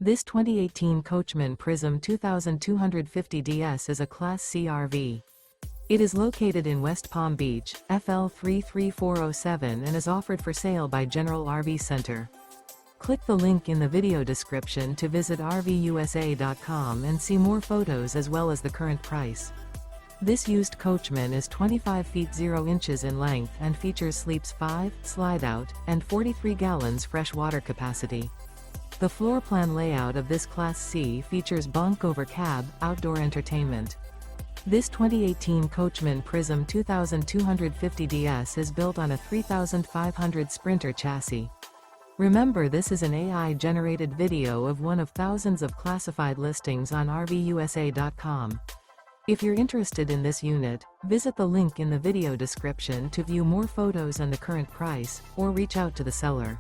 This 2018 Coachmen Prism 2250DS is a Class C RV. It is located in West Palm Beach, FL 33407 and is offered for sale by General RV Center. Click the link in the video description to visit RVUSA.com and see more photos as well as the current price. This used Coachman is 25 feet 0 inches in length and features sleeps 5, slide-out, and 43 gallons fresh water capacity. The floor plan layout of this Class C features bunk over cab, outdoor entertainment. This 2018 Coachmen Prism 2250DS is built on a 3500 Sprinter chassis. Remember, this is an AI-generated video of one of thousands of classified listings on RVUSA.com. If you're interested in this unit, visit the link in the video description to view more photos and the current price, or reach out to the seller.